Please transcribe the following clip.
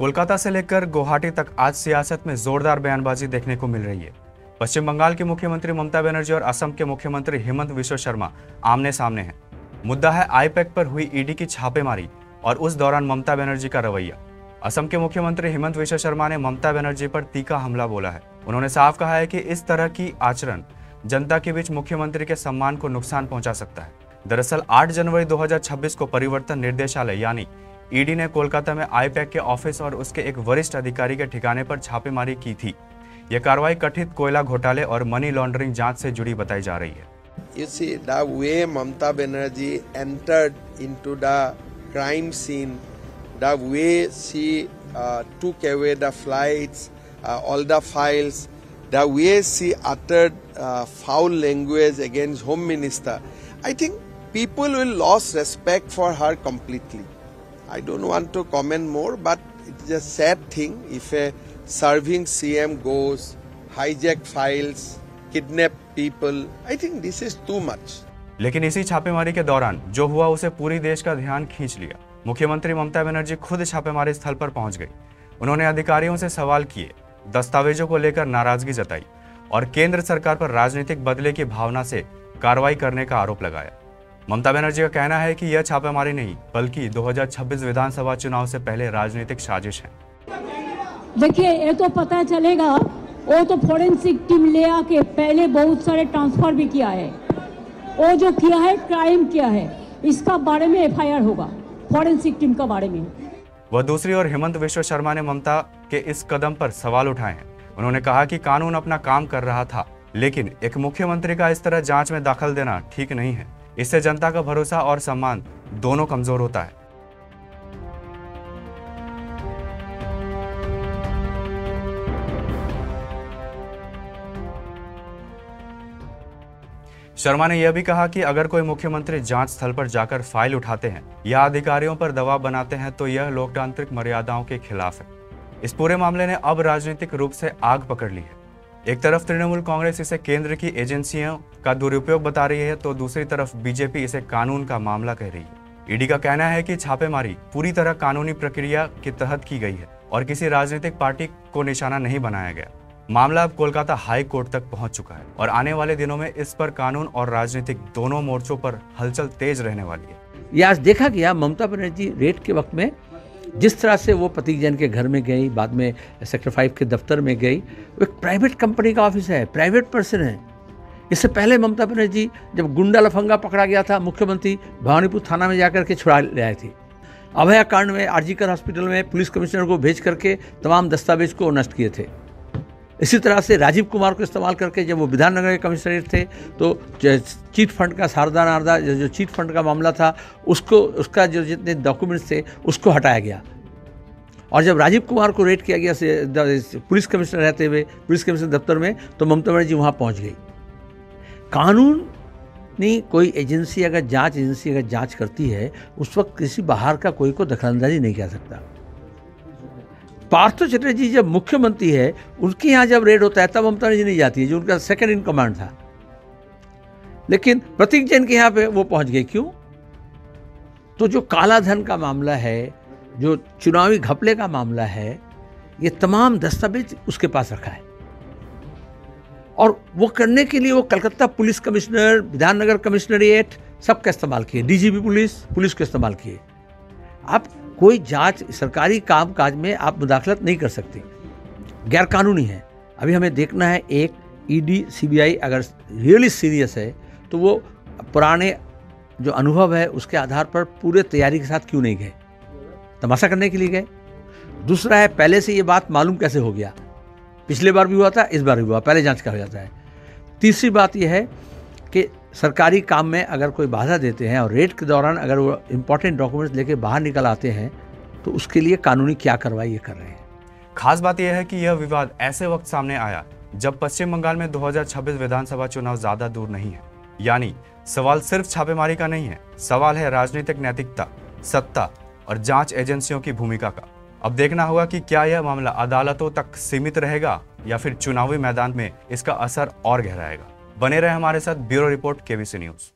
कोलकाता से लेकर गुवाहाटी तक आज सियासत में जोरदार बयानबाजी देखने को मिल रही है। पश्चिम बंगाल की मुख्यमंत्री ममता बनर्जी और असम के मुख्यमंत्री हेमंत बिस्वा शर्मा आमने सामने हैं। मुद्दा है आईपैक पर हुई ईडी की छापेमारी और उस दौरान ममता बनर्जी का रवैया। असम के मुख्यमंत्री हेमंत बिस्वा शर्मा ने ममता बनर्जी पर तीखा हमला बोला है। उन्होंने साफ कहा है कि इस तरह की आचरण जनता के बीच मुख्यमंत्री के सम्मान को नुकसान पहुंचा सकता है। दरअसल 8 जनवरी 2026 को परिवर्तन निर्देशालय यानी ईडी ने कोलकाता में आईपैक के ऑफिस और उसके एक वरिष्ठ अधिकारी के ठिकाने पर छापेमारी की थी। यह कार्रवाई कथित कोयला घोटाले और मनी लॉन्ड्रिंग जांच से जुड़ी बताई जा रही है। You see, the way Mamata Banerjee entered into the crime scene, the way she took away the flights, all the files, the way she uttered foul language against Home Minister, I think people will lose respect for her completely. I don't want to comment more, but it's a sad thing if a serving CM goes, hijack files, kidnap people. I think this is too much. लेकिन इसी छापेमारी के दौरान जो हुआ उसे पूरी देश का ध्यान खींच लिया। मुख्यमंत्री ममता बनर्जी खुद छापेमारी स्थल पर पहुंच गई। उन्होंने अधिकारियों से सवाल किए, दस्तावेजों को लेकर नाराजगी जताई और केंद्र सरकार पर राजनीतिक बदले की भावना से कार्रवाई करने का आरोप लगाया। ममता बनर्जी का कहना है कि यह छापेमारी नहीं बल्कि 2026 विधानसभा चुनाव से पहले राजनीतिक साजिश है। देखिए, ये तो पता चलेगा, वो तो फोरेंसिक टीम ले आके पहले बहुत सारे ट्रांसफर भी किया है। वो जो किया है क्राइम किया है, इसका बारे में एफआईआर होगा फोरेंसिक टीम का बारे में। वह दूसरी ओर हेमंत बिस्वा शर्मा ने ममता के इस कदम पर सवाल उठाए हैं। उन्होंने कहा कि कानून अपना काम कर रहा था, लेकिन एक मुख्यमंत्री का इस तरह जांच में दखल देना ठीक नहीं है। इससे जनता का भरोसा और सम्मान दोनों कमजोर होता है। शर्मा ने यह भी कहा कि अगर कोई मुख्यमंत्री जांच स्थल पर जाकर फाइल उठाते हैं या अधिकारियों पर दबाव बनाते हैं तो यह लोकतांत्रिक मर्यादाओं के खिलाफ है। इस पूरे मामले ने अब राजनीतिक रूप से आग पकड़ ली है। एक तरफ तृणमूल कांग्रेस इसे केंद्र की एजेंसियों का दुरुपयोग बता रही है तो दूसरी तरफ बीजेपी इसे कानून का मामला कह रही है। ईडी का कहना है कि छापेमारी पूरी तरह कानूनी प्रक्रिया के तहत की गई है और किसी राजनीतिक पार्टी को निशाना नहीं बनाया गया। मामला अब कोलकाता हाई कोर्ट तक पहुंच चुका है और आने वाले दिनों में इस पर कानून और राजनीतिक दोनों मोर्चों पर हलचल तेज रहने वाली है। ये आज देखा गया ममता बनर्जी रेड के वक्त में जिस तरह से वो प्रतीक जैन के घर में गई, बाद में सेक्टर 5 के दफ्तर में गई। वो एक प्राइवेट कंपनी का ऑफिस है, प्राइवेट पर्सन है। इससे पहले ममता बनर्जी जब गुंडा लफंगा पकड़ा गया था, मुख्यमंत्री भवानीपुर थाना में जाकर के छुड़ा ले आए थे। अभया कांड में आरजीकर हॉस्पिटल में पुलिस कमिश्नर को भेज करके तमाम दस्तावेज को नष्ट किए थे। इसी तरह से राजीव कुमार को इस्तेमाल करके जब वो विधाननगर के कमिश्नरेट थे तो चीट फंड का शारदा नारदा जो चीट फंड का मामला था उसका जो जितने डॉक्यूमेंट्स थे उसको हटाया गया। और जब राजीव कुमार को रेड किया गया पुलिस कमिश्नर रहते हुए पुलिस कमिश्नर दफ्तर में, तो ममता बनर्जी वहाँ पहुँच गई। कानूनी कोई एजेंसी अगर जाँच करती है उस वक्त किसी बाहर का कोई को दखलंदाजी नहीं कर सकता। पार्थो चटर्जी जब मुख्यमंत्री है उनके यहाँ जब रेड होता है तब ममता बनर्जी नहीं जाती है, जो उनका सेकंड इन कमांड था। लेकिन प्रतीक जैन के यहाँ पे वो पहुँच गए। क्यों? तो जो काला धन का मामला है, जो चुनावी घपले का मामला है, ये तमाम दस्तावेज उसके पास रखा है और वो करने के लिए वो Calcutta police commissioner, Bidhannagar commissionerate सबका इस्तेमाल किए, डीजीपी पुलिस को इस्तेमाल किए। आप कोई जांच सरकारी काम काज में आप मुदाखलत नहीं कर सकते, गैर कानूनी है। अभी हमें देखना है एक ईडी सीबीआई अगर रियली सीरियस है तो वो पुराने जो अनुभव है उसके आधार पर पूरे तैयारी के साथ क्यों नहीं गए? तमाशा करने के लिए गए। दूसरा है पहले से ये बात मालूम कैसे हो गया? पिछले बार भी हुआ था, इस बार भी हुआ, पहले जांच का हो जाता है। तीसरी बात यह है कि सरकारी काम में अगर कोई बाधा देते हैं और रेड के दौरान अगर वो इम्पोर्टेंट डॉक्यूमेंट्स लेके बाहर निकल आते हैं तो उसके लिए कानूनी क्या कार्रवाई ये कर रहे हैं। खास बात यह है कि यह विवाद ऐसे वक्त सामने आया जब पश्चिम बंगाल में 2026 विधानसभा चुनाव ज्यादा दूर नहीं है। यानी सवाल सिर्फ छापेमारी का नहीं है, सवाल है राजनीतिक नैतिकता, सत्ता और जांच एजेंसियों की भूमिका का। अब देखना होगा कि क्या यह मामला अदालतों तक सीमित रहेगा या फिर चुनावी मैदान में इसका असर और गहराएगा। बने रहे हमारे साथ। Bureau report, KBC news.